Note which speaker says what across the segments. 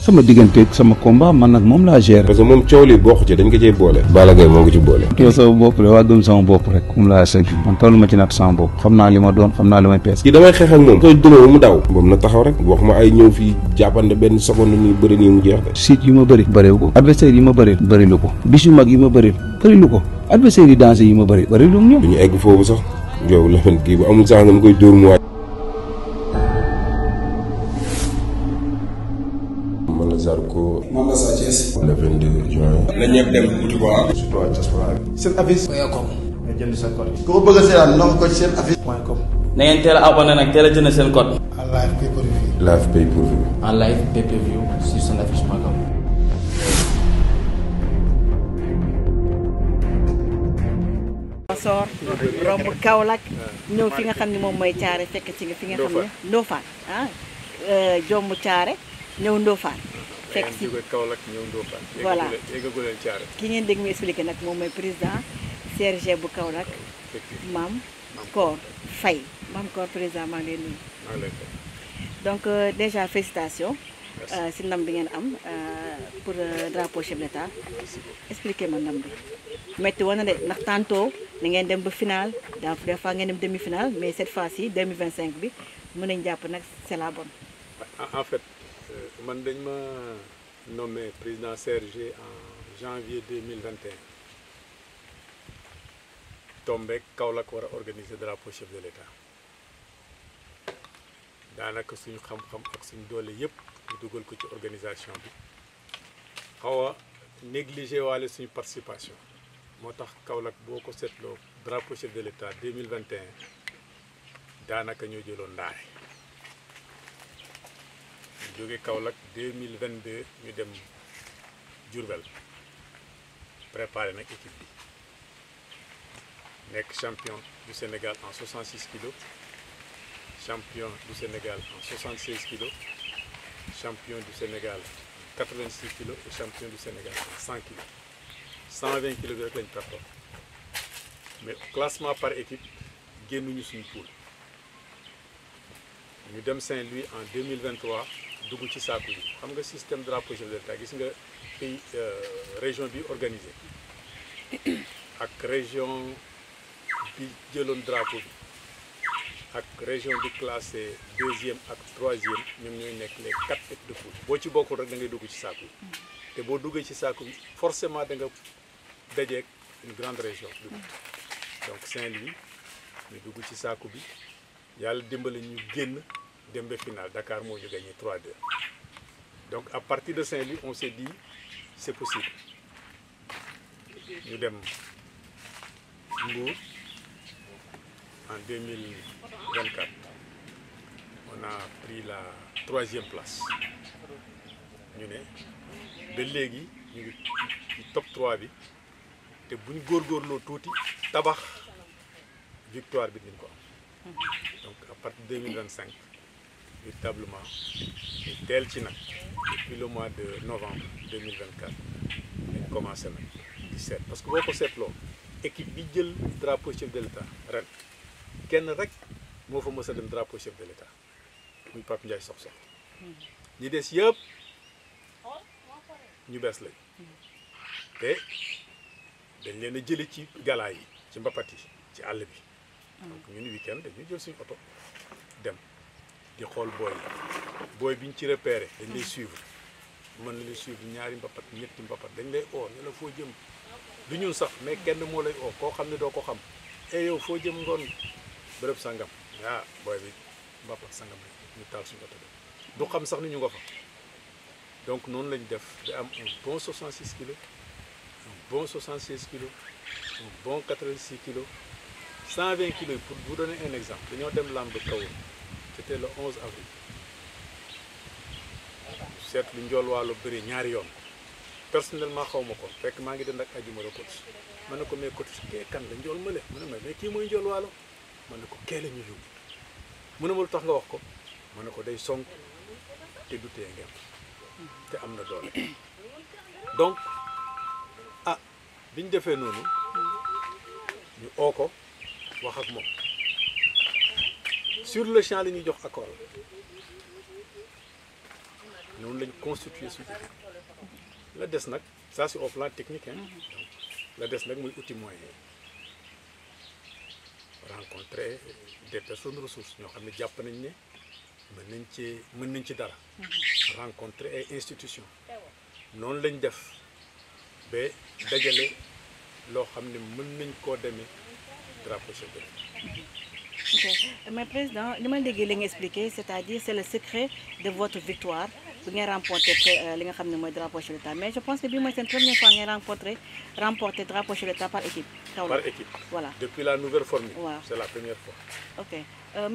Speaker 1: sama digganteeg sama combat man nag moom laa gérer.
Speaker 2: parce que moom coow li bokk ci dañ ko cee boole. Balla Gaye moo ko ci boole.
Speaker 1: yow sama bopp de waa gëm sama bopp rek moom laa sëgg man tollu ma ci natt sama bopp xam naa li ma doon xam naa li may pees.
Speaker 2: kii damay xeex ak moom. soo duma mu daw. boobu na taxaw rek wax ma ay ñëw fii jàppande benn seconde nii bëri nii mu jeex de.
Speaker 1: siit yu ma bëriwu ko adversaire yi ma bëri lu ko bis yu mag yi ma bëri lu ko adversaire yi danger yi ma bëri lu ñoom.
Speaker 2: du ñu egg foofu sax yow la kii bu amul sax nga koy dóor mu waaj. man la Zarko.
Speaker 3: man la Sa Thiès.
Speaker 2: le 22 juin.
Speaker 3: la ñëpp dem uti ko ah.
Speaker 2: surtout waa diaspora bi.
Speaker 3: seen affiche.
Speaker 4: .com nga jënd seen code.
Speaker 3: ku ko bëgg a seetaan ndox ko ci seen affiche.
Speaker 4: .com na ngeen teel a abonné nag teel a jënd seen code.
Speaker 3: en live pay per view.
Speaker 2: live pay per view.
Speaker 4: en live pay per view sur seen affiche.com.
Speaker 5: Soor romb Kaolack ñëw fi nga xam ne moom mooy Thiaré fekk ci nga fi nga xam ne Ndofane jomb Thiaré ñëw Ndofane fekk ci
Speaker 6: Kaolack ñëw Ndofane
Speaker 5: voilà
Speaker 6: eggaguleen Thiaré
Speaker 5: ki ngeen dégg mu expliqué nag moom mooy président CRG bu Kaolack Mame Cor Faye Mame Cor président maa ngi leen nuyu donc déjà félicitations si ndam bi ngeen am pour drapeau chef d'État expliqué ma ndam bi metti woon na de ndax tantôt ni ngeen dem ba final des fois ngeen dem demi-finale mais cette fois-ci 2025 bi mën nañ jàpp nag c'est la bonne.
Speaker 6: En fait man dañ ma nommé président CRG en janvier 2021 tombé Kaolack war a organiser drapeau chef de l'État daanaka suñu xam-xam ak suñu doole yépp ñu dugal ko ci organisation bi xaw a négligé waale suñu participation moo tax Kaolack boo ko seetloo drapeau chef de l'État 2021 daanaka ñoo jëloon ndaare ñu jóge Kaolack 2022 ñu dem Diourbel préparé nag équipe bi nekk champion du Sénégal en 66 kilos champion du Sénégal en 76 kilos champion du Sénégal 86 kilos et champion du Sénégal en 100 kilos 120 kilos bi rek lañ pertoon mais classement par équipe génnuñu suñu poule ñu dem Saint-Louis en 2023 dugg ci saaku yi xam nga système drapeau chef de l'État gis nga pays région bi organisé ak région bi jëloon drapeau bi ak région bi classé 2e ak 3e ñoom ñooy nekk les 4 têtes de poule boo ci bokkul rek da ngay dugg ci saaku yi te boo duggee ci saaku bi forcément da nga dajeek une grande région donc Saint-Louis ñu dugg ci saaku bi yàlla dimbali ñu génn dem ba final Dakar moo ñu gagné 3-2 donc à partir de Saint-Louis on s'est dit c'est possible ñu dem Mbour en 2024 on a pris la 3e place ñu ne ba léegi ñu ngi ci top 3 bi te bu ñu góorgóorloo tuuti tabax victoire bi dinañ ko am donc à partir de 2025 véritablement ñu teel ci nag depuis le mois de novembre 2024 dañ commencé nag di seet parce que boo ko seetloo équipe bi jël drapeau chef de l'État ren kenn rek moo fa mës a dem drapeau chef de l'État muy Pape Ndiaye Sox ñi des yëpp ñu bees lañ te dañ leen a jële ci gala yi ci mbapat yi ci àll bi donc ñun week-end dañuy jël suñu oto dem di xool booy bi ñu ci repéré dañ lay suivre mën na lay suivre ñaari mbapat ñetti mbapat dañ lay oo ne la foo jëm du ñun sax mais kenn moo lay oo koo xam ne doo ko xam e yow foo jëm ngoon bërëb sangam booy bi mbapat sangam la ñu taal suñu oto dem du xam sax ni ñu nga fa donc noonu lañ def da am un bon 66 kilos un bon 76 kilos un bon 86 kilos 120 kilos pour vous donner un exemple dañoo dem lamb Kawoor c'était le 11 avril seetlu njool waalo bëri ñaari yoon personnellement xaw ma ko fekk maa ngi dend ak ajuma la coach ma ne ko mais coach kee kan la njool mële mu ne ma mais kii mooy njool waalo ma ne ko kee la ñu yóbbu mu ne ma lu tax nga wax ko ma ne ko day song te du tee ngeen te am na doole donc biñ defee noonu ñu oo ko wax ak moom sur le champ la ñuy jox accord noonu lañ constituer suñu équipe la des nag ça c'est au plan technique hein. Donc, la des nag muy outil moyen rencontrer des personnes ressources ñoo xam ne jàpp nañ ne mën nañ ci dara rencontrer ay institutions noonu lañ def ba dajale loo xam ne mën nañ koo demee drapeau chef de l'État.
Speaker 5: Ok mais président li ma déggee li nga expliqué c'est-à-dire c'est le secret de votre victoire bu ngeen remporté li nga xam ne mooy drapeau chef de l'État mais je pense que bii mooy seen première fois ngeen remporté drapeau chef de l'État par équipe.
Speaker 6: Par équipe.
Speaker 5: Voilà.
Speaker 6: Depuis la nouvelle formule.
Speaker 5: Wow.
Speaker 6: C'est la première fois.
Speaker 5: Ok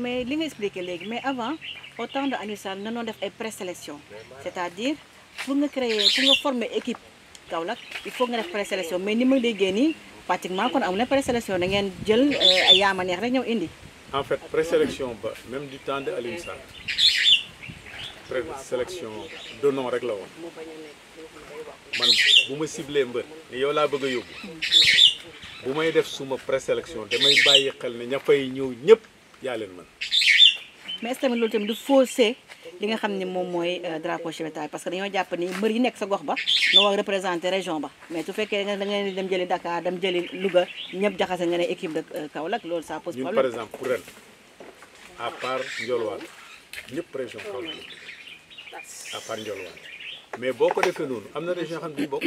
Speaker 5: mais li nga expliqué léegi mais avant au temps de Aliou Sall nañoo def ay présélection c'est-à-dire pour nga former équipe Kaolack il faut nga def présélection mais ni ma déggee nii pratiquement kon amu na présélection da ngeen jël ay yaama neex rek ñëw indi.
Speaker 6: En fait présélection ba même du temps de Aliou Sall présélection de nom rek la woon man bu ma ciblé mbër ni yow laa bëgg a yóbbu bu may def suma présélection damay bàyyi xel ne ña fay ñëw ñëpp yaa leen mën.
Speaker 5: mais est-ce que loolu tamit du fausser li nga xam ne moom mooy drapeau chef de l'État parce que dañoo jàpp ni mbër yi nekk sa gox ba nga war représenter région ba mais su fekkee da ngeen dem jëli Dakar dem jëli Louga ñëpp jaxase nga ne équipe de Kaolack loolu ça pose problème.
Speaker 6: ñun par exemple pour ren à part Ndiolwane ñëpp région Kaolack à part Ndiolwane mais boo ko defee noonu am na région yoo xam ne duñu bokk.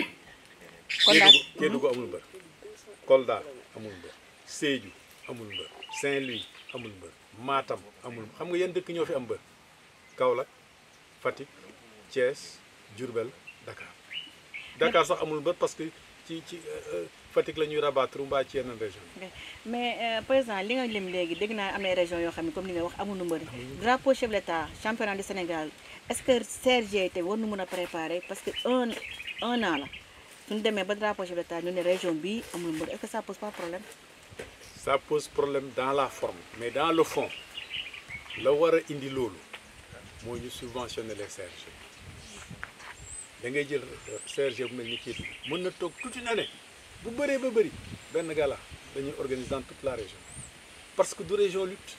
Speaker 6: Kédougou amul mbër Kolda amul mbër Sédhiou amul mbër Saint-Louis amul mbër Matam amul xam nga yenn dëkk ñoo fi am mbër Kaolack Fatick Thiès Diourbel Dakar sax amul mbër parce que ci Fatick la ñuy rabattre mbaa ci yeneen région
Speaker 5: mais président li nga lim léegi dégg naa am na région yoo xam ne comme li nga wax amuñu mbër drapeau chef de l'État championnat du Sénégal est-ce que CRG te war nu mën a préparer parce que un an la suñu demee ba drapeau chef de l'État ñu ne région bi amul mbër est-ce que ça pose pas problème.
Speaker 6: Ça pose problème dans la forme mais dans le fond la war a indi loolu moo ñu subventionner les CRG da ngay jël CRG bu mel ni kii mën na toog toute une année bu bëree ba bëri benn gala dañuy organiser dans toute la région parce que du région lutte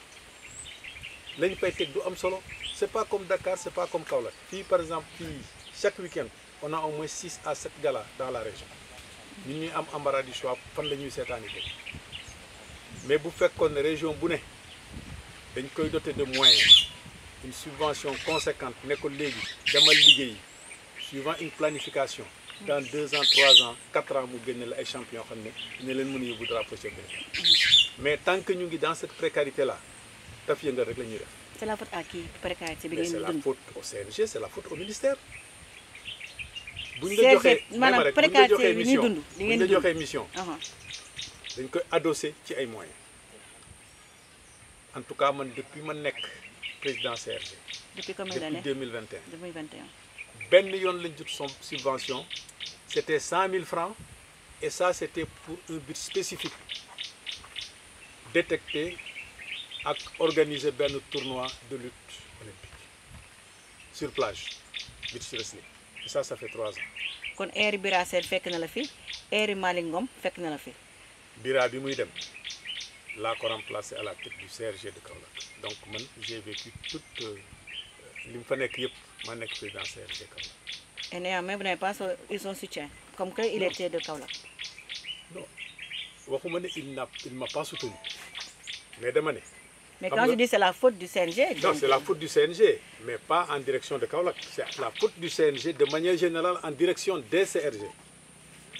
Speaker 6: lañ fay teg du am solo c'est pas comme Dakar c'est pas comme Kaolack fii par exemple fii chaque week-end on a au moins 6 à 7 galas dans la région ñun ñuy am embarras du choix fan la ñuy seetaani tey mais bu fekkoon ne région bu ne dañ koy doter de moyens une subvention conséquente ne ko léegi demal liggéey suivant une planification dans 2 ans 3 ans 4 ans mu génne la ay champion xam ne leen mën a yóbbu drapeau chef de l'État mais tant que ñu ngi dans cette précarité là taf yëngal rek la ñuy def.
Speaker 5: C'est la faute à qui précarité bi
Speaker 6: mais
Speaker 5: ngeen
Speaker 6: c'est
Speaker 5: di
Speaker 6: la
Speaker 5: dund.
Speaker 6: faute au CNG c'est la faute au ministère. buñ la
Speaker 5: CNG
Speaker 6: joxee
Speaker 5: maanaam
Speaker 6: buñ la
Speaker 5: précarité
Speaker 6: joxee
Speaker 5: bi ñuy
Speaker 6: mission
Speaker 5: dund li
Speaker 6: buñ
Speaker 5: ngeen
Speaker 6: la
Speaker 5: di dund.
Speaker 6: joxee mission dañ koy adossé ci ay moyens en tout cas man depuis ma nekk président CRG.
Speaker 5: depuis combien
Speaker 6: depuis
Speaker 5: d'années
Speaker 6: 2021.
Speaker 5: 2021.
Speaker 6: benn yoon lañ jot son subvention c'était 100 000 francs et ça c'était pour un but spécifique détecter ak organiser benn tournoi de lutte olympique sur plage beach wrestling et ça fait 3 ans.
Speaker 5: kon air Bira Sène fekk na la fi air Malick Ngom fekk na la fi.
Speaker 6: Bira bi muy dem laa ko remplacé à la tête du CRG de Kaolack donc man j'ai vécu toute li mu fa nekk yëpp ma nekk président CRG Kaolack.
Speaker 5: et néanmoins vous n'avez pas son soutien comme que il était de Kaolack.
Speaker 6: non waxuma ne il m'a pas soutenu mais dama ne.
Speaker 5: mais quand je dis c'est la faute du CNG.
Speaker 6: non c'est la faute du CNG mais pas en direction de Kaolack c'est la faute du CNG de manière générale en direction des CRG.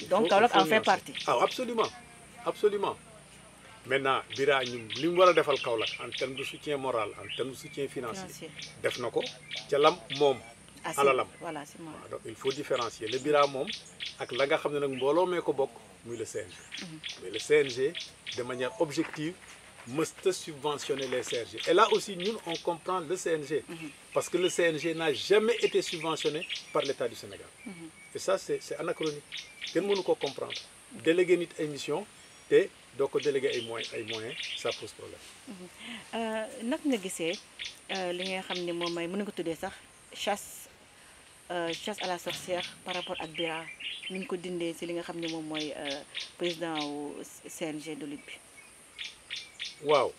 Speaker 5: donc Kaolack en fait partie.
Speaker 6: ah absolument maintenant Bira ñun li mu war a defal Kaolack en termes de soutien moral en termes de soutien financier def na ko ca lam moom alalam
Speaker 5: voilà c'est moi.
Speaker 6: donc il faut différencier le Bira moom ak la nga xam ne nag mbooloo mee ko bokk muy le CNG mais le CNG de manière objective mësta subventionner les CRG et là aussi ñun on comprend le CNG parce que le CNG n'a jamais été subventionné par l'État du Sénégal et ça c'est anachronique kenn mënu ko comprendre délégué nit ay mission te doo ko délégué ay moyens ça pose problème.
Speaker 5: naka nga gisee li nga xam ne moom mooy mën nga ko tuddee sax chasse à la sorcière par rapport ak Bira ni ñu ko dindee si li nga xam ne moom mooy président wu CNG de lutte bi.
Speaker 6: waaw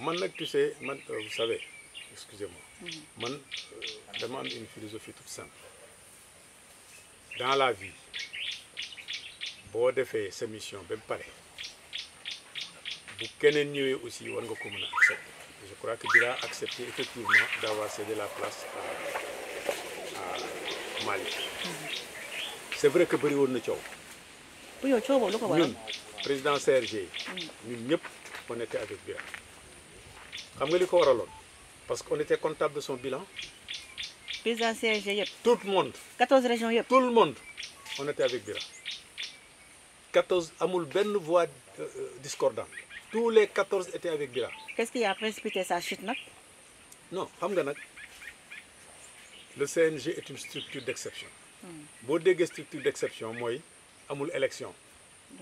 Speaker 6: man nag tu sais man vous savez excusez-moi man dama am une philosophie toute simple dans la vie boo defee sa mission ba pare bu keneen ñëwee aussi war nga ko mën a accepter je crois que Bira a accepté effectivement d'avoir cédé la place à Malick c'est vrai que bëri woon na coow
Speaker 5: bu yow coow boobu lu ko waral
Speaker 6: ñun président CRG ñun ñëpp on était avec Bira xam nga li ko waraloon parce qu'on était comptable de son bilan
Speaker 5: président CRG yëpp
Speaker 6: tout le monde
Speaker 5: 14 régions yëpp
Speaker 6: tout le monde on était avec Bira 14 amul benn voix discordante tous les 14 étaient avec Bira
Speaker 5: qu'est-ce qui a précipité sa chute nag
Speaker 6: non xam nga nag le CNG est une structure d'exception boo déggee structure d'exception mooy amul élection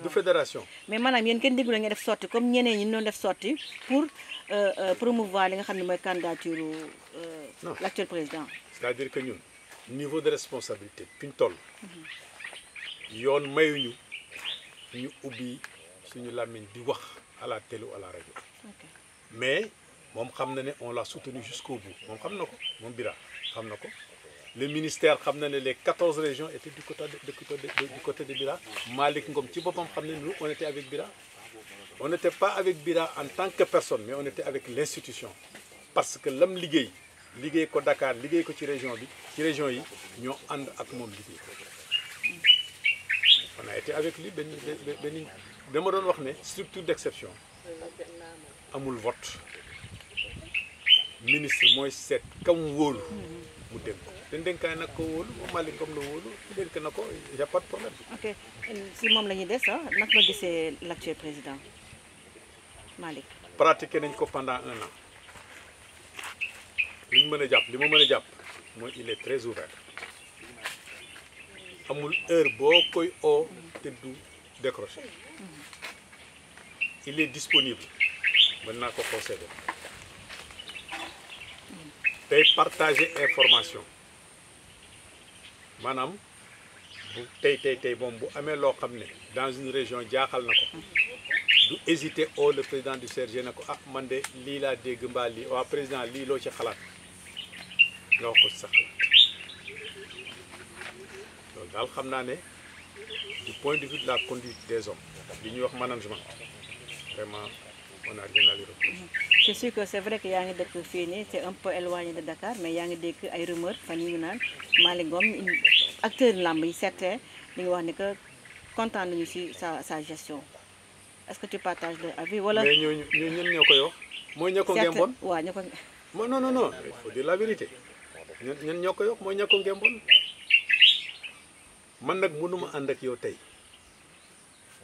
Speaker 6: du fédération
Speaker 5: mais maanaam yéen kenn déggu la ngeen def sortie comme ñeneen ñi doon def sortie pour promouvoir li nga xam ne mooy candidature l'actuel président
Speaker 6: c'est-à-dire que ñun niveau de responsabilité fi ñu toll yoon mayuñu ñu ubbi suñu làmmiñ di wax à la télé ou à la rajo mais moom xam na ne on l'a soutenu jusqu'au bout moom xam na ko moom Bira xam na ko le ministère xam na ne les 14 régions étaient du côté de Bira Malick Ngom ci boppam xam ne nous on était avec Bira on n'était pas avec Bira en tant que personne mais on était avec l'institution parce que lam liggéey ko Dakar liggéey ko ci région bi ci région yi ñoo ànd ak moom liggéey ko on a été avec lui benn dama doon wax ne structure d'exception amul vote ministre mooy seet kam wóolu mu dénk ko te dénkaay nag ko wóolu moom Malick Ngom la wóolu dénk na ko y a pas de problème.
Speaker 5: ok si moom la ñuy des nag nga gisee l'actuel président Malick.
Speaker 6: pratiqué nañ ko pendant 1 an li ñu mën a jàpp li ma mën a jàpp mooy il est très ouvert amul heure boo koy oo te du décroché il est disponible mën naa ko concéder tey partager information maanaam bu tey moom bu amee loo xam ne dans une région jaaxal na ko du hésiter au le président du CRG ne ko ah man de lii laa dégg mbaa lii waa président lii loo ci xalaat nga wax ko ci sa xalaat loolu daal xam naa ne du point de vue de la conduite des hommes li ñuy wax management vraiment on n'a rien à lui reprocher.
Speaker 5: c'est sûr que c'est vrai que yaa ngi dëkk fii nii c'est un peu éloigné de Dakar mais yaa ngi dégg ay rumeurs fan yi ñu naan Malick Ngom acteur lamb yi certains ñu ngi wax ni que kontaan nañu ci sa gestion est-ce que tu partages leur avis wala.
Speaker 6: mais ñun ñoo koy wax mooy ña ko ngemboon
Speaker 5: waaw ña ko.
Speaker 6: non il faut dire la vérité ñun ñoo koy wax mooy ña ko ngemboon man nag mënuma ànd ak yow tey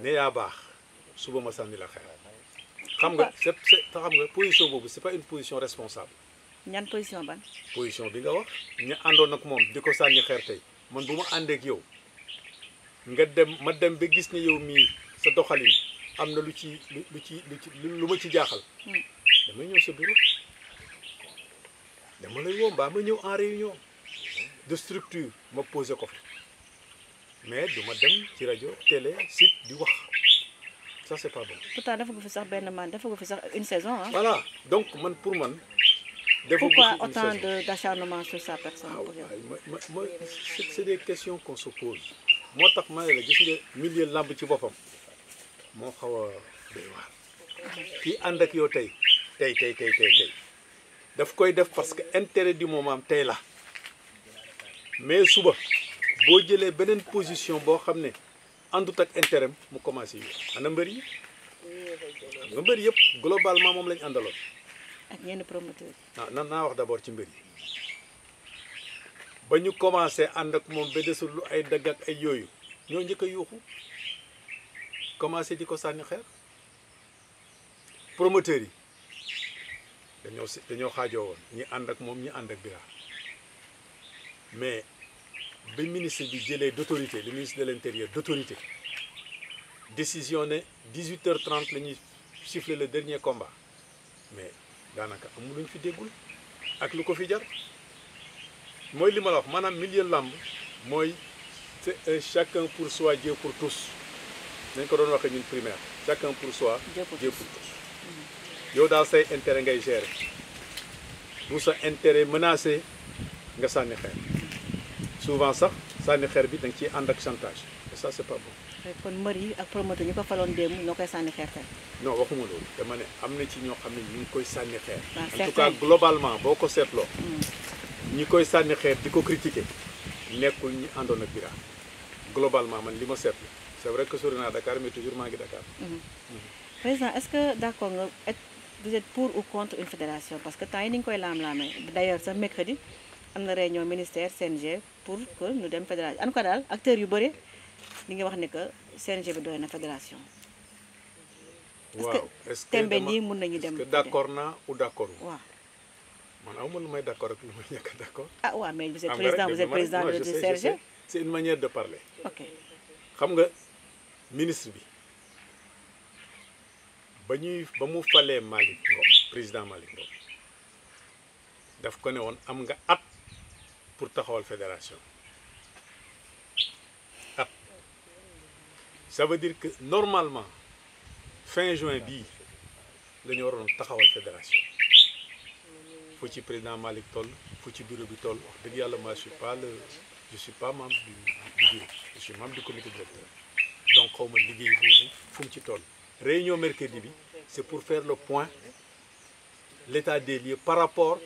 Speaker 6: ne yaa baax suba ma sànni la xeer xam nga xam nga position boobu c'est pas une position responsable.
Speaker 5: ñan position ban.
Speaker 6: position bi nga wax ñu àndoon ak moom di ko sànni xeer tey man bu ma àndee ak yow nga ma dem ba gis ne yow mii sa doxalin am na lu ma ci jaaxal. damay ñëw sa bureau dama lay woo mbaa ma ñëw en réunion de structure ma posé ko fa mais du ma dem ci rajo télé site di wax ça c'est pas bon.
Speaker 5: pourtant dafa ko fi sax une saison ah.
Speaker 6: voilà donc man pour man.
Speaker 5: Pourquoi autant d'acharnement sur sa personne?
Speaker 6: C'est des questions qu'on se pose. moo tax ma ne la gis nga milieu lamb ci boppam moo xaw a doy waar kii ànd ak yow tey daf koy def parce que intérêt du moment tey la mais suba boo jëlee beneen position boo xam ne àndut ak intérêt mu commencé yi ana mbër yi nga mbër yëpp globalement moom lañ àndaloon.
Speaker 5: ak ñenn promoteur.
Speaker 6: nan naa wax d'abord ci mbir yi ba ñu commencé ànd ak moom ba desul lu ay dagg ak ay yooyu ñoo njëkk a yuuxu commencé di ko sànni xeer promoteurs yi dañoo xaajoo woon ñi ànd ak moom ñi ànd ak Bira mais ba ministre bi jëlee d'autorité le ministre de l'intérieur d'autorité décision ne 18h30 la ñuy siffler le dernier combat mais daanaka amul luñ fi déggul ak lu ko fi jar mooy li ma la wax maanaam milieu làmb mooy c'est un chacun pour soi Dieu pour tous nañ ko doon waxee ñun primaire chacun pour soi Dieu pour tous yow daal say intérêt ngay gérer bu sa intérêt menacé nga sànni xeer souvent sax sànni xeer bi da nga ciy ànd ak chantage et ça c'est pas bon.
Speaker 5: kon mbër yi ak promoteur ñu ko faloon démb ñoo koy sànni xeer tey.
Speaker 6: non waxuma loolu dama ne am na ci ñoo xam ne ñu ngi koy sànni xeer.
Speaker 5: waaw
Speaker 6: en tout cas globalement boo ko seetloo. ñi koy sànni xeer di ko critiquer nekkul ñi àndoon ak Bira globalement man li ma seetlu c'est vrai que sori naa Dakar mais toujours maa ngi Dakar.
Speaker 5: président est-ce que d'accord nga vous êtes pour ou contre une fédération parce que temps yi ni ñu koy laam-laamee d'ailleurs sax mercredi am na réunion ministère CNG pour que ñu dem fédération en tout cas daal acteurs yu bëri li nga wax ne que CNG bi doy na fédération.
Speaker 6: waaw est-ce que
Speaker 5: tembe nii mun nañu dem.
Speaker 6: est-ce que d'accord naa ou d'accord.
Speaker 5: waaw
Speaker 6: man awma lu may d'accord ak lu may ñàkk d'accord.
Speaker 5: ah waaw mais vous êtes président de CNG.
Speaker 6: c'est une manière de parler.
Speaker 5: ok
Speaker 6: xam nga ministre bi ba mu falee Malick Ngom président Malick Ngom daf ko ne woon am nga at pour taxawal fédération at ça veut dire que normalement fin juin bii la ñu waroon taxawal fédération fu ci président Malick toll fu ci bureau bi toll wax dëgg yàlla moi je suis pas membre du bureau je suis membre du comité directeur donc xaw ma liggéey boobu fu mu ci toll. réunion mercredi bi c'est pour faire le point l'état des lieux par rapport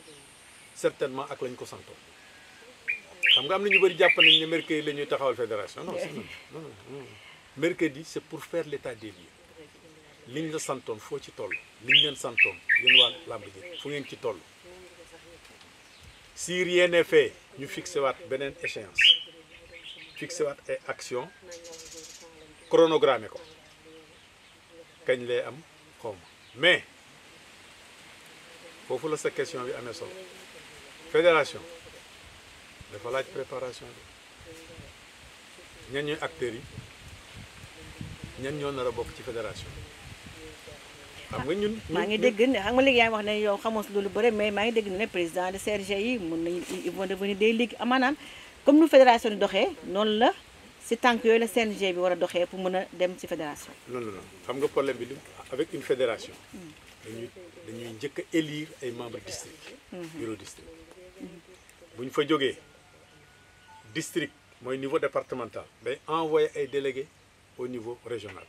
Speaker 6: certainement ak lañ ko santoon xam nga am na ñu bëri jàpp nañ ne mercredi la ñuy taxawal fédération non mercredi c'est pour faire l'état des lieux liñ la santoon foo ci toll liñ leen santoon yéen waa làmb ji fu ngeen ci toll si rien n'est fait ñu fixé waat beneen échéance fixé waat ay action chronogrammé ko kañ lay am xawma mais foofu la sa question bi amee solo fédération dafa laaj préparation bi ñan ñooy acteurs yi ñan ñoo nar a bokk ci fédération xam nga ñun
Speaker 5: maa ngi dégg ne xam nga léegi yaa ngi wax ne yow xamoo si loolu bëri mais maa ngi dégg ne président de CRG yi mun nañu ils vont devenir des ligues maanaam comme nu fédération di doxee noonu la si tànk yooyu la CNG bi war a doxee pour mën a dem ci fédération.
Speaker 6: non xam nga problème bi avec une fédération. dañuy njëkk a élire ay membres district. bureau district. bu ñu fa jógee district mooy niveau départemental day envoyé ay délégués au niveau régional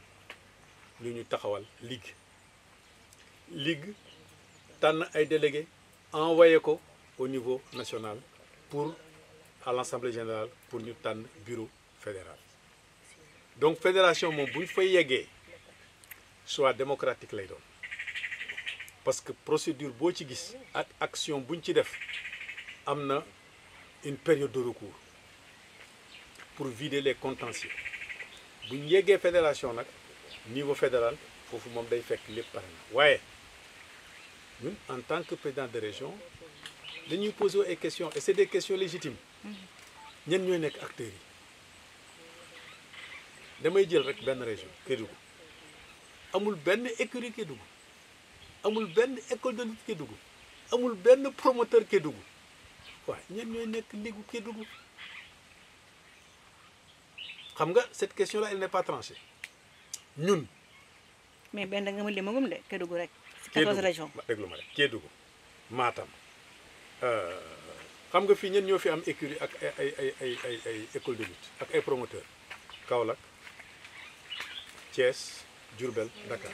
Speaker 6: ñu taxawal ligue tànn ay délégués envoyé ko au niveau national pour à l'assemblée générale pour ñu tànn bureau fédéral donc fédération moom bu ñu fay yeggee choix démocratique lay doon parce que procédure boo ci gis ak action bu ñu ci def am na une période de recours pour vider les contentieux bu ñu yeggee fédération nag niveau fédéral foofu moom day fekk lépp pare na waaye ñun en tant que président de région dañuy poser ay questions et c'est des questions légitimes ñen ñooy nekk acteurs yi damay jël rek benn région Kédougou amul benn écurie Kédougou amul benn école de lutte Kédougou amul benn promoteur Kédougou waaw ñen ñooy nekk ligu Kédougou xam nga cette question là elle n'est pas tranchée ñun.
Speaker 5: mais benn nga ma limagum de Kédougou rek. 14 régions
Speaker 6: déglu ma rek Kédougou Matam xam nga fii ñen ñoo fi am écurie ak ay école de lutte ak ay promoteurs Kaolack Thiès Diourbel Dakar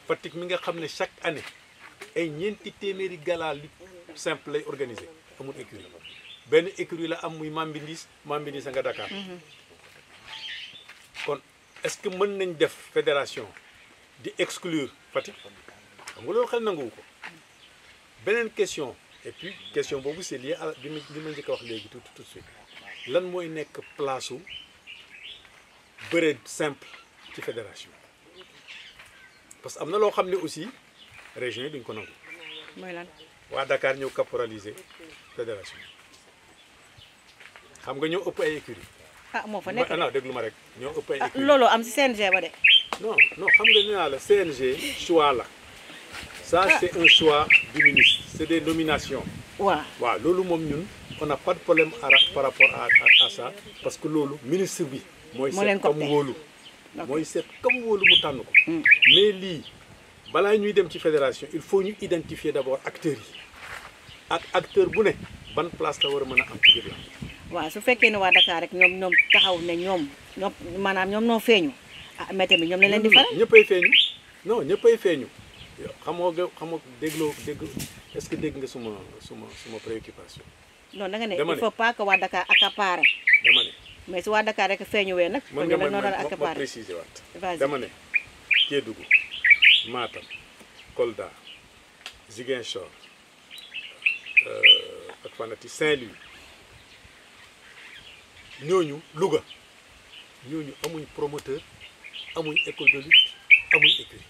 Speaker 6: Fatick mi nga xam ne chaque année ay ñeenti téeméeri gala lutte simple lay organiser amul écurie benn écurie la am muy Mambindis a nga Dakar kon est-ce que mën nañ def fédération di exclure Fatick xam nga loolu xel nanguwu ko beneen question et puis question boobu c'est lié à bi ma njëkk a wax léegi tout de suite lan mooy nekk place u bëre simple ci fédération parce que am na loo xam ne aussi région yi duñ ko nangu.
Speaker 5: mooy lan
Speaker 6: waa Dakar ñëw caporaliser fédération xam nga ñoo ëpp ay écuries.
Speaker 5: ah moo fa nekk
Speaker 6: non déglu ma rek ñoo ëpp ay écuries.
Speaker 5: loolu am ci CNG ba de.
Speaker 6: non xam nga nee naa la CNG choix la ça c'est un choix du ministre c'est des nominations. waaw loolu moom ñun on n'a pas de problème par rapport à ça parce que loolu ministre bi. mooy seet comme wóolu. mooy seet comme wóolu mu tànn ko. mais lii balaa ñuy dem ci fédération il faut ñu identifier d'abord acteurs yi ak acteur bu ne ban place la war a mën a am ci biir làmb.
Speaker 5: waaw su fekkee ne waa Dakar rek ñoom taxaw ne ñoom maanaam ñoom noo feeñu mais tamit ñoom lañ leen di faral.
Speaker 6: ñëppay feeñu non ñëppay feeñu xamoo dégg est-ce que dégg nga suma préoccupation.
Speaker 5: non da nga ne il faut pas que waa Dakar accaparé.
Speaker 6: dama ne
Speaker 5: mais su waa Dakar rek feeñuwee nag.
Speaker 6: mën nga ma préciser waat. dama ne Kédougou Matam Kolda Ziguinchor ak fanati Saint-Louis ñooñu Louga ñooñu amuñ promoteur amuñ école de lutte amuñ écurie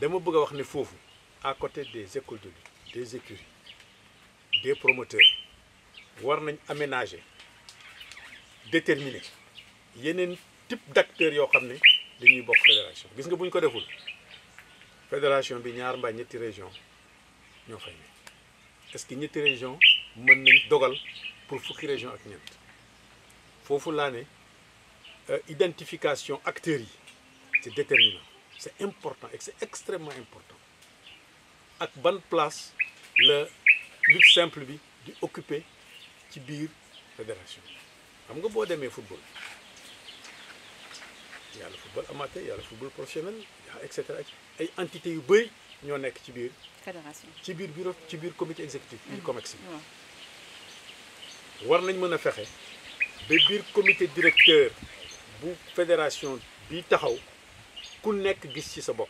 Speaker 6: dama bëgg a wax ne foofu à côté des écoles de lutte des écuries des promoteurs war nañ aménager déterminer yeneen type d'acteurs yoo xam ne dañuy bokk fédération gis nga bu ñu ko deful fédération bi ñaar mbaa ñetti région ñoo fay ne est-ce que ñetti région mën nañ dogal pour fukki région ak ñeent foofu laa ne identification acteurs yi c'est déterminant c'est important et c'est extrêmement important ak ban place la lutte simple bi di occuper ci biir fédération xam nga boo demee football y a le football amateur y a le football professionnel et cetera ay entités yu bëri ñoo nekk ci biir
Speaker 5: fédération
Speaker 6: ci biir bureau ci biir comité exécutif biir COMEX bi war nañ mën a fexe ba biir comité directeur bu fédération bi taxaw ku nekk gis ci sa bopp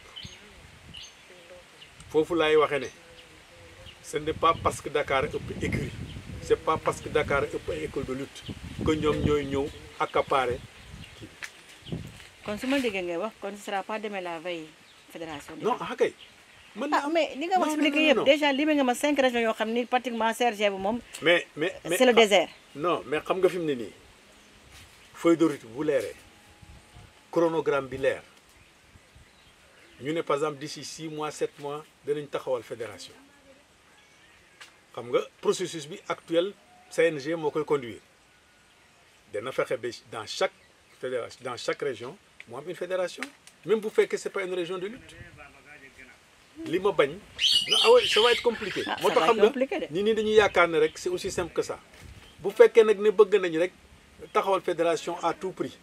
Speaker 6: foofu laay waxee ne ce n'est pas parce que Dakar ëpp écurie c'est pas parce que Dakar ëpp ay école de lutte que ñoom ñooy ñëw accaparer kii.
Speaker 5: kon su ma déggee ngay wax kon ce sera pas demain la veille fédération.
Speaker 6: non kay. mën na
Speaker 5: mais li nga wax expliqué yëpp déjà limé nga ma 5 régions yoo xam ni pratiquement CRG bu moom.
Speaker 6: mais
Speaker 5: c'est le désert.
Speaker 6: non mais xam nga fi mu ne nii feuille de route bu leeree chronogramme bi leer ñu ne par exemple d'ici 6 mois 7 mois danañ taxawal fédération xam nga processus bi actuel CNG moo koy conduire dana fexe ba dans chaque fédération dans chaque région mu am une fédération même bu fekkee c'est pas une région de lutte. li ma bañ non ah oui ça va être compliqué. moo tax xam nga nit ñi dañuy yaakaar ne rek c'est aussi simple que ça bu fekkee nag ne bëgg nañ rek taxawal fédération à tout prix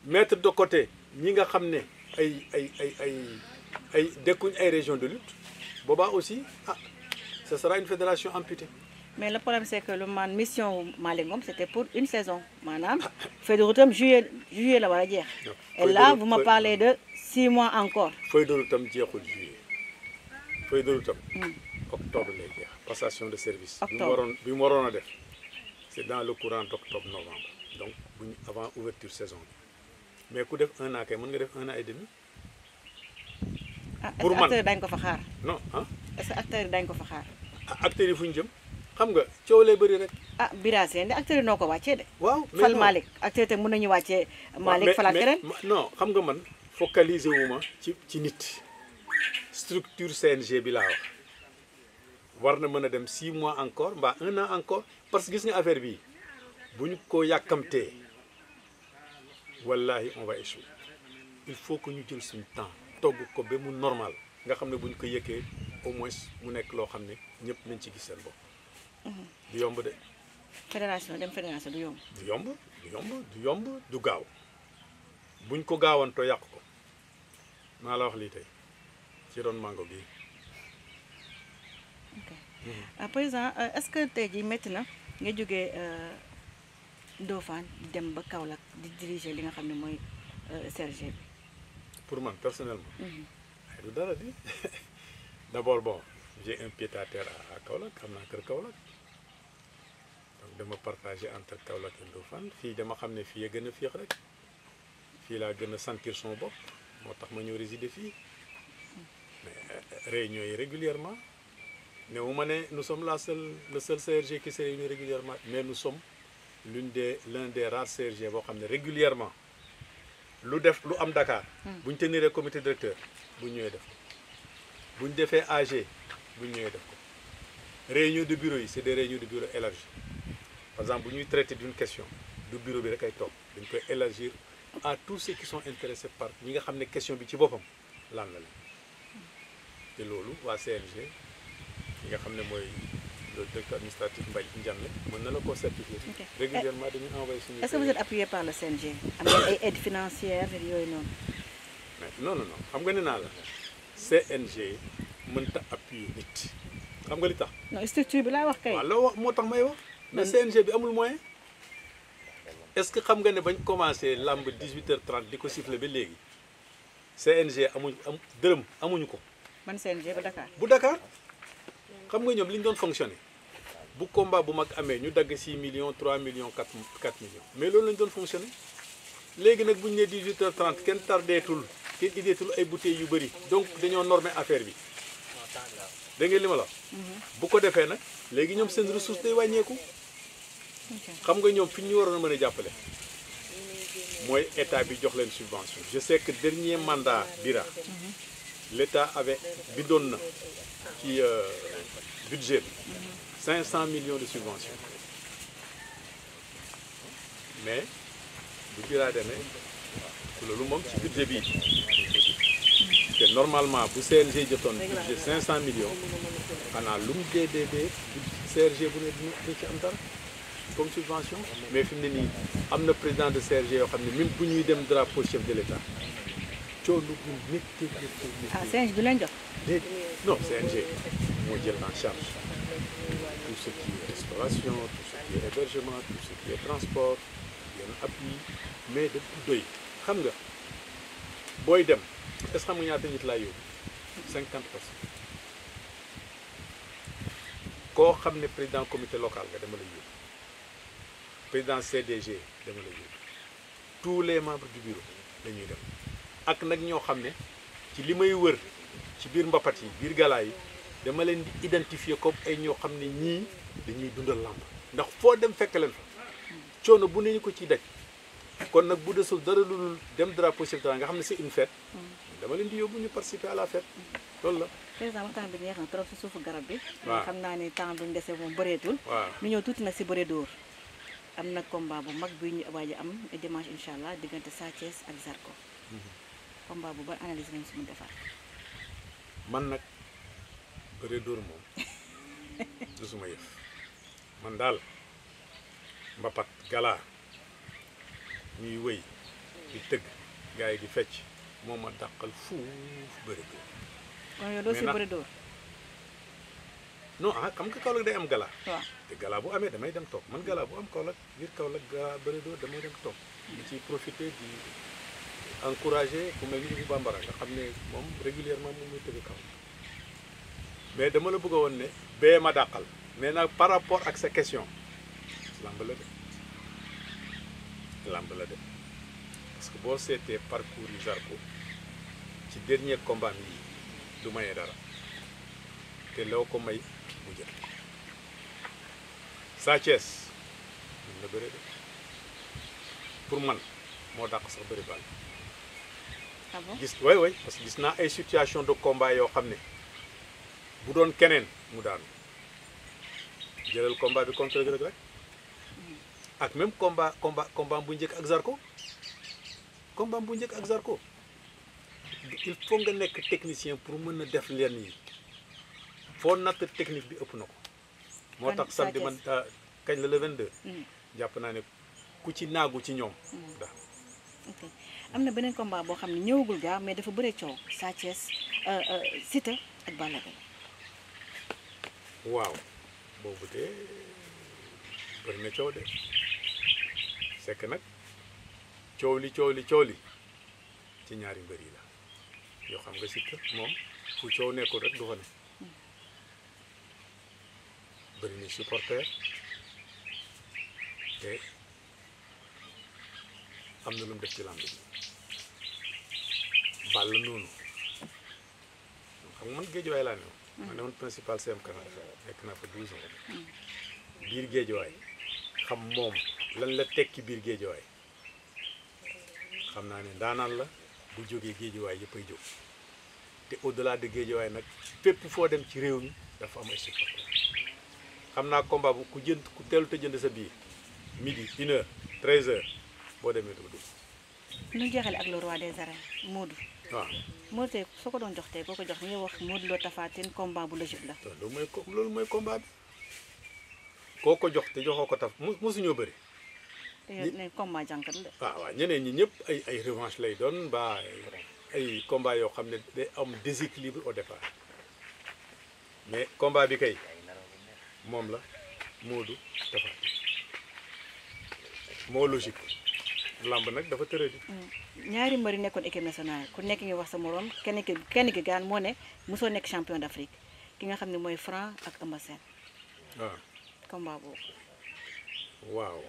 Speaker 6: mettre de côté ñi nga xam ne ay dekkuñ ay région de lutte boobaa aussi ce sera une fédération amputée.
Speaker 5: mais le problème c'est que le mission Malick Ngom c'était pour une saison maanaam feuille de route am juillet la war a jeex. et là vous me parlez de 6 mois encore.
Speaker 6: feuille de route am jeexul juillet. feuille de route am octobre lay jeex passation de service bi mu waroon a def c'est dans le courant d'octobre novembre donc buñu avant ouverture saison bi mais ku def 1 an kay mën nga def 1 an et demi pour man
Speaker 5: acteurs yi dañ ko fa xaar
Speaker 6: non
Speaker 5: est-ce que acteurs yi dañ ko fa xaar
Speaker 6: acteurs yi fu ñu jëm xam nga coow lay bëri rek
Speaker 5: Bira Sène de acteurs yi noo ko wàccee de
Speaker 6: waaw
Speaker 5: fal Malick acteurs yi mën nañu wàccee Malick falaat keneen
Speaker 6: non xam nga man focaliser wu ma ci nit structure CNG bi laa wax war na mën a dem 6 mois encore mbaa 1 an encore parce que gis nga affaire bi bu ñu ko yàkkamtee wallahi on va échouer il faut que ñu jël suñu temps togg ko ba mu normal nga xam ne bu ñu ko yëkkee au moins mu nekk loo xam ne ñëpp nañ ci gis seen bopp. du yomb de.
Speaker 5: fédération du yomb.
Speaker 6: du yomb du gaaw buñ ko gaawantoo yàq ko maa la wax lii tey. ci ron mango gi.
Speaker 5: ok président est-ce que tey jii métti na nga jógee Ndofane dem ba Kaolack di diriger li nga xam ne mooy CRG bi.
Speaker 6: pour man personnellement. du dara di d'abord bon j'ai un pied-à-terre à Kaolack am naa kër Kaolack donc dama partager entre Kaolack et Ndofane fii dama xam ne fii a gën a féex rek fii laa gën a sentir son bopp moo tax ma ñëw résider fii. mais réunions yi régulièrement ne wu ma ne nous sommes le seul CRG qui se réunit régulièrement mais nous sommes l'un des rares CRG boo xam ne régulièrement lu am Dakar bu ñu teniree comité directeur bu ñu ñëwee def ko bu ñu defee AG bu ñu ñëwee def ko réunion de bureau yi c'est des réunions de bureau élargies par exemple bu ñuy traiter d'une question du bureau bi rek ay toog dañ koy élargir à tous ceux qui sont intéressés par ñi nga xam ne question bi ci boppam lan la leen te loolu waa CNG ki nga xam ne mooy le directeur administratif Mbaye Ndiame mën na la ko certifier.
Speaker 5: Ok.
Speaker 6: régulièrement dañuy envoyé suñu.
Speaker 5: est-ce que vous êtes appuyé par le CNG am ngeen ay aides financières yooyu noonu.
Speaker 6: non xam nga ne naa la CNG mënta appuyer nit xam nga li tax.
Speaker 5: non structure bi laa wax kay.
Speaker 6: waaw loo wax moo tax may wax. mais CNG bi amul moyen. est-ce que xam nga ne bañ commencé lamb 18h30 di ko siffler ba léegi CNG dërëm amuñu ko.
Speaker 5: man CNG ba Dakar.
Speaker 6: bu Dakar xam nga ñoom li ñu doon fonctionner bu combat bu mag amee ñu dagg 6 millions 3 millions 4 millions mais loolu lañu doon fonctionner léegi nag bu ñu nee 18h30 kenn tardeetul kenn ideetul ay bouteilles yu bëri donc dañoo normer affaire bi da ngeen li ma la bu ko defee nag léegi ñoom seen ressource day wàññeeku xam nga ñoom fi ñu waroon a mën a jàppale mooy état bi jox leen subvention. je sais que dernier mandat Bira l'état avait bindoon na ci budget bi 500 millions de subventions mais bu Bira demee loolu moom ci budget bi te normalement bu CNG jotoon budget 500 millions xanaa lu mu dee CRG bu ne dina ci am dara comme subvention mais fi mu ne nii am na président de CRG yoo xam ne même bu ñuy dem drapeau chef de l'état coono bu métti.
Speaker 5: ah CNG du leen jox.
Speaker 6: non CNG moo jël en charge tout ce qui est restauration tout ce qui est hébergement tout ce qui est transport yenn appui mais da doy xam nga booy dem est-ce que xam nga ñaata nit laa yóbbu 50 personnes koo xam ne président comité local nga dama la yóbbu président CDG dama la yóbbu tous les membres du bureau dañuy dem ak nag ñoo xam ne ci li may wër ci biir mbapat yi biir galaa yi dama leen di identifier comme ay ñoo xam ne ñii dañuy dundal làmb ndax foo dem fekk leen fa coono bu ne ñu ko ciy daj kon nag bu desul dara lu dem drapeau chef nga xam ne c'est une fête dama leen di yóbbu ñu participer à la fête loolu la.
Speaker 5: président waxtaan bi neex na trop si suufu garab bi.
Speaker 6: waaw
Speaker 5: xam naa ne temps bi ñu dese moom bëreetul.
Speaker 6: waaw
Speaker 5: ñu ñëw tuuti nag si bëre dóor am na combat bu mag buy ñu waaj a am dimanche incha allah diggante Sa Thiès ak Zarko. combat bu ban analyse lañ si mën defar.
Speaker 6: man nag bëre dóor moom du suma yëf man daal mbapat gala ñuy wëy di tëgg gars yi di fecc moo ma dàqal fuuf bëre dóor.
Speaker 5: kon yow doo si bëre dóor.
Speaker 6: non xam nga Kaolack day am gala.
Speaker 5: waaw
Speaker 6: te gala bu amee damay dem toog man gala bu am Kaolack biir Kaolack gala bëre dóor damay dem toog. di ci profiter di encourager ku mel ni Ibou Bambara nga xam ne moom régulièrement moom muy tëgg kaw mais dama la bëgg a woon ne bee ma dàqal mais nag par rapport ak sa question lamb la de parce que boo seetee parcours yu Zarko ci dernier combat mi du mayee dara te loo ko may mu jël Sa Thiès mën na bëre de pour man moo dàq sax bëri bal
Speaker 5: ah bon
Speaker 6: gis way parce que gis naa ay situation de combat yoo xam ne bu doon keneen mu daanu jëlal combat bi contre Reug rek ak même combat bu njëkk ak Zarko combat bu njëkk ak Zarko il faut nga nekk technicien pour mën a def leen yi foo natt technique bi ëpp na ko moo tax samedi man kañ la le 22 jàpp naa ne ku ci naagu ci ñoom daal
Speaker 5: ok am na beneen combat boo xam ne ñëwagul gaa mais dafa bëre coow Sa Thiès Siteu ak Balla Gaye
Speaker 6: waaw boobu de bëri na coow de c'est que nag coow li ci ñaari mbër yi la yoo xam nga Siteu moom fu coow nekkul rek du fa ne bëri na supporter te am na lu mu def ci làmb bi Balla noonu xam nga man Géejawaay laa ne ma ne woon principal CM Canada nekk naa fa 12 ans biir Géejawaay xam moom lan la tekki biir Géejawaay xam naa ne ndaanaan la bu jógee Géejawaay yëpp ay jóg te au-delà de Géejawaay nag fépp foo dem ci réew mi dafa am ay supporters xam naa combat bu ku teelu te jënd sa biir midi 1h 13h boo demee dugg.
Speaker 5: ñu jeexale ak le roi des arènes Modou.
Speaker 6: waaw
Speaker 5: moo tey soo ko doon jox tey boo ko jox ñu wax Modou Lo Tapha Tine combat bu logique la.
Speaker 6: loolu mooy combat bi koo ko jox te joxoo ko taf mosuñoo bëri.
Speaker 5: te ne combat jànkat la.
Speaker 6: waaw ñeneen ñi ñëpp ay revanche lay doon ba ay combat yoo xam ne day am déséquilibre au départ mais combat bi kay moom la Modou Tapha Tine moo logique lamb nag dafa tëradi.
Speaker 5: ñaari mbër yi nekkoon équipe nationale ku nekk ngi wax sa morom kenn ki gaan moo ne mosoo nekk champion d'Afrique ki nga xam ne mooy Franc ak Eumeu Sène.
Speaker 6: waaw
Speaker 5: combat boobu.
Speaker 6: waaw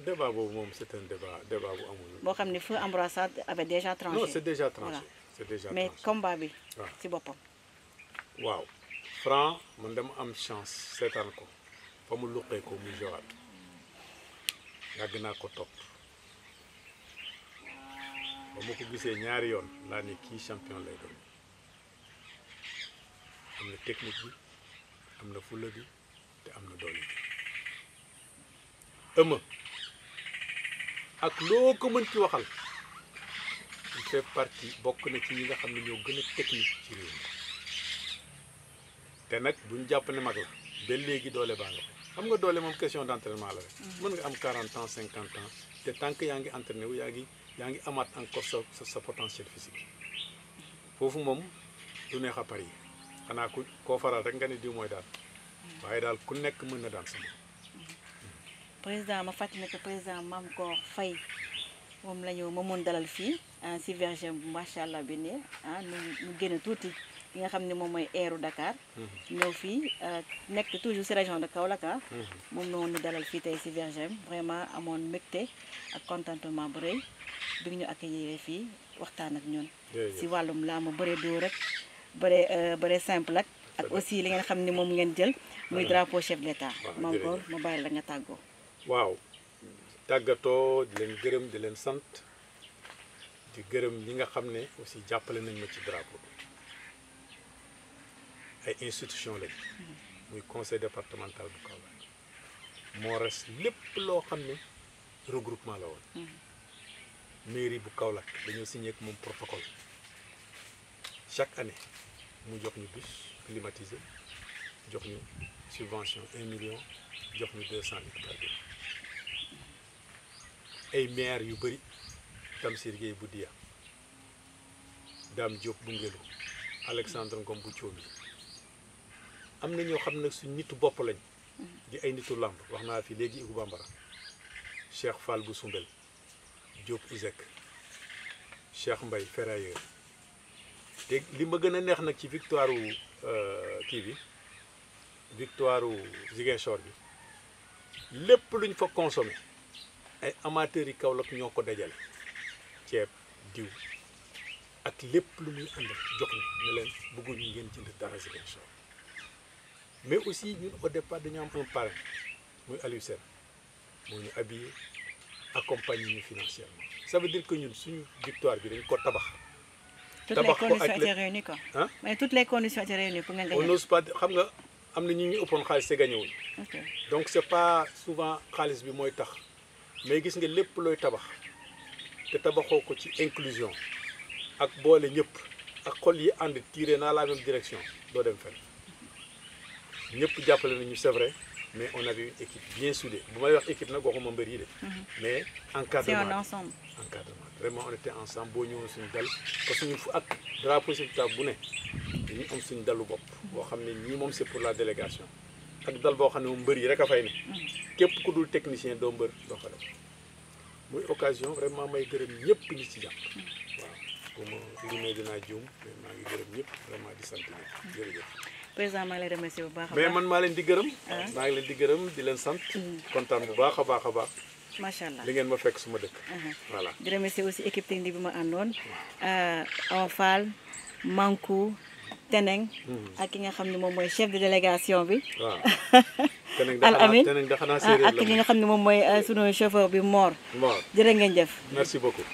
Speaker 6: débat boobu moom c'est un débat bu amul.
Speaker 5: boo xam ne feu Ambroise Sarr avait déjà tranché.
Speaker 6: non c'est déjà tranché.
Speaker 5: Voilà.
Speaker 6: c'est déjà
Speaker 5: mais
Speaker 6: tranché.
Speaker 5: combat bi.
Speaker 6: waaw
Speaker 5: ci boppam.
Speaker 6: waaw Franc man dama am chance seetaan ko fa mu luqee ko muy jowaat yàgg naa ko topp ba ma ko gisee ñaari yoon laa ne kii champion lay doon am na technique bi am na fulla bi te am na doole bi Eumeu ak loo ko mën ci waxal il fait partie bokk na ci ñi nga xam ne ñoo gën a technique ci réew mi te nag buñ jàpp ne mag la ba léegi doole baa nga xam nga doole moom question d'entraînement la rek mën nga am 40 ans 50 ans te tant que yaa ngi entraîné wu yaa ngi amaat encore sa potentiel physique foofu moom du neex a pari xanaa koo faral rek nga ne diw mooy daal waaye daal ku nekk mën na daan sama
Speaker 5: président ma fàttali ne que président Mame Cor Faye moom la ñu moomoon dalal fii si verger macha allah bi ne ñu génn tuuti li nga xam ne moom mooy aéru Dakar. ñëw fii nekk toujours si région de Kaolack. moom la ñu dalal fii tey si verger vraiment amoon mbégte ak contentement bu rëy bi ñu accueillir fii waxtaan ak ñun. si wàllum làmb bëre dóor rek bëre simple ak aussi li ngeen xam ne moom ngeen jël muy drapeau chef de l'État. Mame Cor ma bàyyi la nga tàggoo.
Speaker 6: waaw tàggatoo di leen gërëm di leen sant di gërëm ñi nga xam ne aussi jàppale nañ ma ci drapeau bi ay institution lañ muy conseil départemental bu Kaolack moo res lépp loo xam ne regroupement la woon mairie bu Kaolack dañoo signé ak moom protocole chaque année mu jox ñu bus climatisé jox ñu subvention 1 million jox ñu 200 hectares ay maire yu bëri Tamsir Gueye bu Diya Dame Diop bu Ngelu Alexandre Ngom bu Thiomi am na ñoo xam ne suñ nitu bopp lañ di ay nitu làmb wax naa fi léegi Ibou Bambara Cheikh Fall bu Sumbel Diop Isaac Cheikh Mbaye ferrailleur te li ma gën a neex nag ci victoire kii bi victoire Ziguinchor bi lépp luñ fa consommé ay amateurs yi Kaolack ñoo ko dajale ceeb diw ak lépp lu muy ànd jox ne leen bëgguñu ngeen jënd dara Ziguinchor mais aussi ñun au départ dañu am un parrain muy Aliou Sène moo ñu habillé accompagner ñu financièrement ça veut dire que ñun suñu victoire bi dañ ko tabax.
Speaker 5: toutes les conditions étaient réunies quoi. mais toutes les conditions étaient réunies pour nga gagner.
Speaker 6: on n'ose pas xam nga am na ñu ëppoon xaalis te gagné wuñ. donc c'est pas souvent xaalis bi mooy tax mais gis nga lépp looy tabax te tabaxoo ko ci inclusion ak boole ñëpp ak xol yi ànd tiré dans la même direction doo dem fenn ñëpp jàppale nañu c'est vrai mais on avait une équipe bien soudée bu may wax équipe nag waxuma mbër yi de. mais encadrement
Speaker 5: c'est un ensemble.
Speaker 6: encadrement vraiment on était ensemble boo ñëwoon suñu dal parce que ñun fu ak drapeau chef d'État bu ne dañu am suñu dalu bopp boo xam ne ñii moom c'est pour la délégation ak dal boo xam ne moom mbër yi rek a fay ne képp ku dul technicien doo mbër doo fa def muy occasion vraiment may gërëm ñëpp ñi ci jàpp waaw bu ma limee dinaa juum mais maa ngi gërëm ñëpp vraiment di sant ñëpp jërëjëf.
Speaker 5: président maa ngi lay remercier bu baax a baax
Speaker 6: mais man maa leen di gërëm. maa ngi leen di gërëm di leen sant. kontaan bu baax a baax a baax.
Speaker 5: macha allah
Speaker 6: li ngeen ma fekk suma dëkk. voilà
Speaker 5: di remercier aussi équipe technique bi ma àndoon. Awa Fall Mankou Teneng. ak ki nga xam ne moom mooy chef de délégation bi.
Speaker 6: waaw
Speaker 5: Al Amin
Speaker 6: Teneng da xanaa séeréer la
Speaker 5: ak ki nga xam ne moom mooy sunu chauffeur bi Mor.
Speaker 6: Mor
Speaker 5: jërë ngeen jëf.
Speaker 6: merci beaucoup.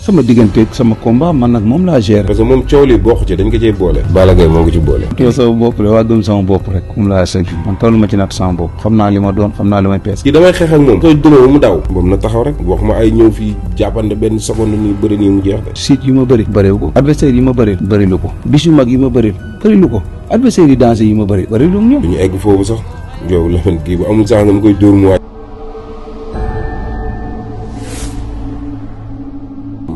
Speaker 1: sama digganteeg sama combat man nag moom laa gérer.
Speaker 2: parce que moom coow li bokk ci dañ ko cee boole. Balla Gaye moo ko ci boole.
Speaker 1: yow sama bopp de waa gëm sama bopp rek moom laa sëgg man tollu ma ci natt sama bopp xam naa li ma doon xam naa li may pees.
Speaker 2: kii damay xeex ak moom. soo duma mu daw. moom na taxaw rek wax ma ay ñëw fii jàppande benn seconde nii bëri nii mu jeex de.
Speaker 1: siit yu ma bëri bëriwu ko adversaire yi ma bëri bëri lu ko bis yu mag yi ma bëri bëri lu ko adversaire yi danger yi ma bëri bëri lu ñoom.
Speaker 2: du ñu egg foofu sax yow la kii bu amul sax nga koy dóor mu waaj.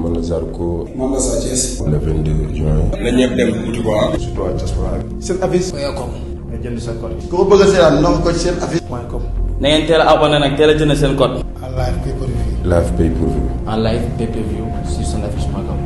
Speaker 2: man la Zarko.
Speaker 3: man la Sa Thiès.
Speaker 2: le 22 juin.
Speaker 3: na ñëpp dem wuti ko surtout waa diaspora bi. seen affiche.
Speaker 4: nga jënd sa code yi.
Speaker 3: ku ko bëgg a seetaan na ko ci seen affiche.
Speaker 4: .com. na ngeen teel a abonné nag teel a jënd seen code.
Speaker 3: en live pay per view.
Speaker 2: live pay per view.
Speaker 4: en live pay-per-view sur sonaffiche.com.